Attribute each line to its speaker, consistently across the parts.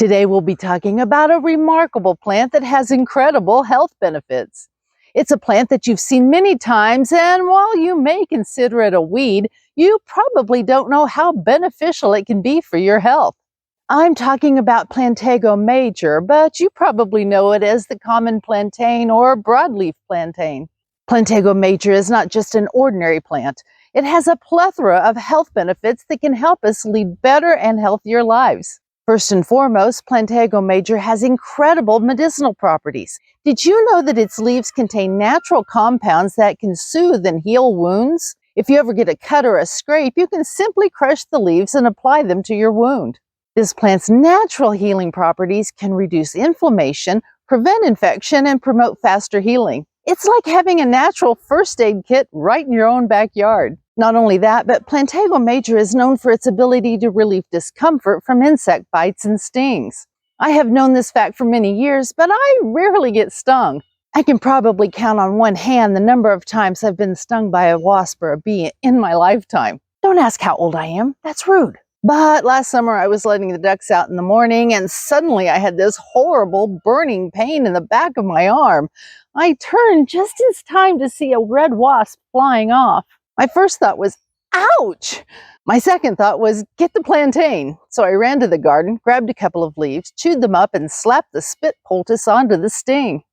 Speaker 1: Today we'll be talking about a remarkable plant that has incredible health benefits. It's a plant that you've seen many times, and while you may consider it a weed, you probably don't know how beneficial it can be for your health. I'm talking about Plantago Major, but you probably know it as the common plantain or broadleaf plantain. Plantago Major is not just an ordinary plant. It has a plethora of health benefits that can help us lead better and healthier lives. First and foremost, Plantago Major has incredible medicinal properties. Did you know that its leaves contain natural compounds that can soothe and heal wounds? If you ever get a cut or a scrape, you can simply crush the leaves and apply them to your wound. This plant's natural healing properties can reduce inflammation, prevent infection, and promote faster healing. It's like having a natural first aid kit right in your own backyard. Not only that, but Plantago Major is known for its ability to relieve discomfort from insect bites and stings. I have known this fact for many years, but I rarely get stung. I can probably count on one hand the number of times I've been stung by a wasp or a bee in my lifetime. Don't ask how old I am, that's rude. But last summer I was letting the ducks out in the morning and suddenly I had this horrible burning pain in the back of my arm. I turned just in time to see a red wasp flying off. My first thought was, ouch! My second thought was, get the plantain. So I ran to the garden, grabbed a couple of leaves, chewed them up, and slapped the spit poultice onto the sting.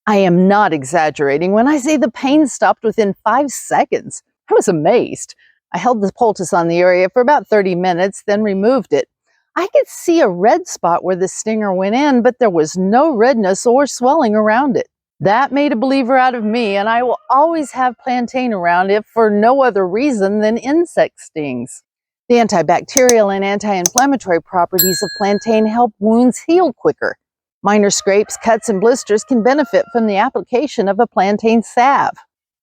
Speaker 1: I am not exaggerating when I say the pain stopped within 5 seconds. I was amazed. I held the poultice on the area for about 30 minutes, then removed it. I could see a red spot where the stinger went in, but there was no redness or swelling around it. That made a believer out of me, and I will always have plantain around if for no other reason than insect stings. The antibacterial and anti-inflammatory properties of plantain help wounds heal quicker. Minor scrapes, cuts, and blisters can benefit from the application of a plantain salve.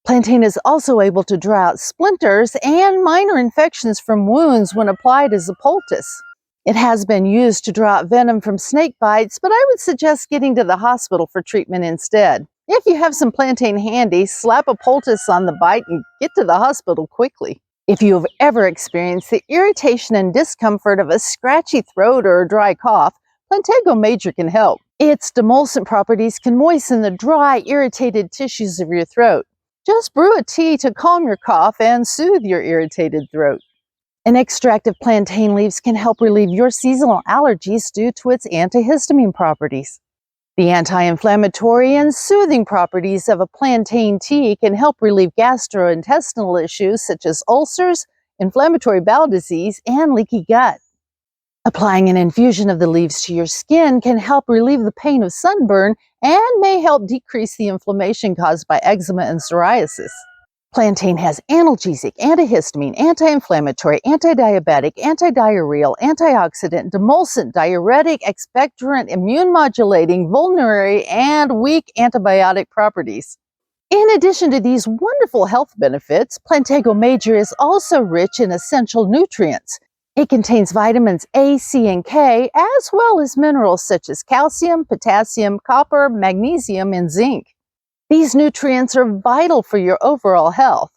Speaker 1: Plantain is also able to draw out splinters and minor infections from wounds when applied as a poultice. It has been used to draw out venom from snake bites, but I would suggest getting to the hospital for treatment instead. If you have some plantain handy, slap a poultice on the bite and get to the hospital quickly. If you have ever experienced the irritation and discomfort of a scratchy throat or a dry cough, Plantago Major can help. Its demulcent properties can moisten the dry, irritated tissues of your throat. Just brew a tea to calm your cough and soothe your irritated throat. An extract of plantain leaves can help relieve your seasonal allergies due to its antihistamine properties. The anti-inflammatory and soothing properties of a plantain tea can help relieve gastrointestinal issues such as ulcers, inflammatory bowel disease, and leaky gut. Applying an infusion of the leaves to your skin can help relieve the pain of sunburn and may help decrease the inflammation caused by eczema and psoriasis. Plantain has analgesic, antihistamine, anti-inflammatory, anti-diabetic, antidiarrheal, antioxidant, demulcent, diuretic, expectorant, immune modulating, vulnerary, and weak antibiotic properties. In addition to these wonderful health benefits, Plantago Major is also rich in essential nutrients. It contains vitamins A, C, and K, as well as minerals such as calcium, potassium, copper, magnesium, and zinc. These nutrients are vital for your overall health.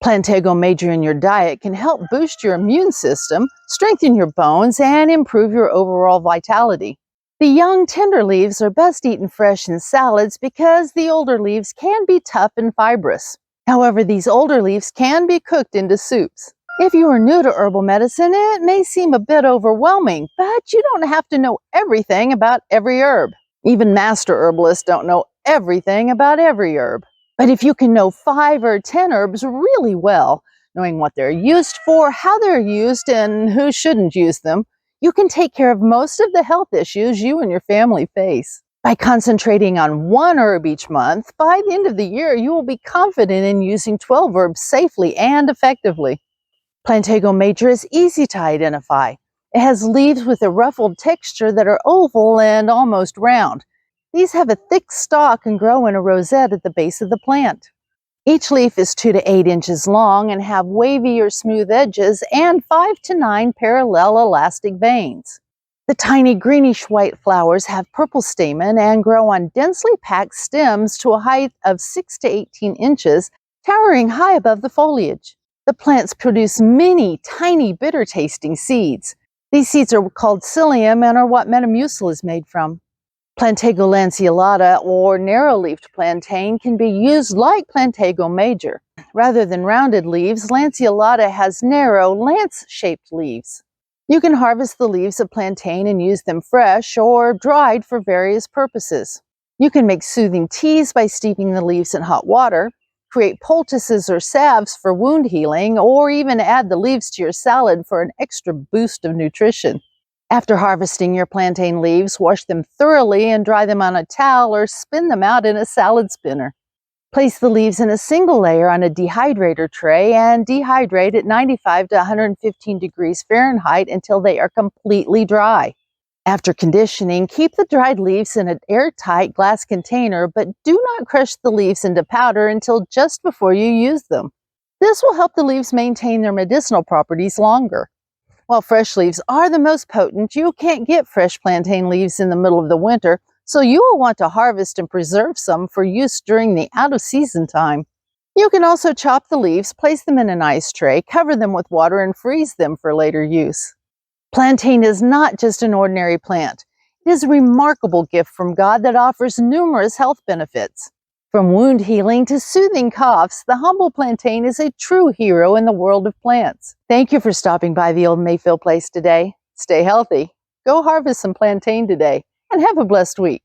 Speaker 1: Plantago Major in your diet can help boost your immune system, strengthen your bones, and improve your overall vitality. The young, tender leaves are best eaten fresh in salads because the older leaves can be tough and fibrous. However, these older leaves can be cooked into soups. If you are new to herbal medicine, it may seem a bit overwhelming, but you don't have to know everything about every herb. Even master herbalists don't know everything about every herb. But if you can know 5 or 10 herbs really well, knowing what they're used for, how they're used, and who shouldn't use them, you can take care of most of the health issues you and your family face. By concentrating on one herb each month, by the end of the year, you will be confident in using 12 herbs safely and effectively. Plantago Major is easy to identify. It has leaves with a ruffled texture that are oval and almost round. These have a thick stalk and grow in a rosette at the base of the plant. Each leaf is 2 to 8 inches long and have wavy or smooth edges and 5 to 9 parallel elastic veins. The tiny greenish-white flowers have purple stamen and grow on densely packed stems to a height of 6 to 18 inches, towering high above the foliage. The plants produce many tiny bitter-tasting seeds. These seeds are called psyllium and are what Metamucil is made from. Plantago lanceolata, or narrow-leafed plantain, can be used like Plantago Major. Rather than rounded leaves, lanceolata has narrow, lance-shaped leaves. You can harvest the leaves of plantain and use them fresh or dried for various purposes. You can make soothing teas by steeping the leaves in hot water, create poultices or salves for wound healing, or even add the leaves to your salad for an extra boost of nutrition. After harvesting your plantain leaves, wash them thoroughly and dry them on a towel or spin them out in a salad spinner. Place the leaves in a single layer on a dehydrator tray and dehydrate at 95 to 115 degrees Fahrenheit until they are completely dry. After conditioning, keep the dried leaves in an airtight glass container, but do not crush the leaves into powder until just before you use them. This will help the leaves maintain their medicinal properties longer. While fresh leaves are the most potent, you can't get fresh plantain leaves in the middle of the winter, so you will want to harvest and preserve some for use during the out-of-season time. You can also chop the leaves, place them in an ice tray, cover them with water, and freeze them for later use. Plantain is not just an ordinary plant. It is a remarkable gift from God that offers numerous health benefits. From wound healing to soothing coughs, the humble plantain is a true hero in the world of plants. Thank you for stopping by the old Mayfield place today. Stay healthy, go harvest some plantain today, and have a blessed week.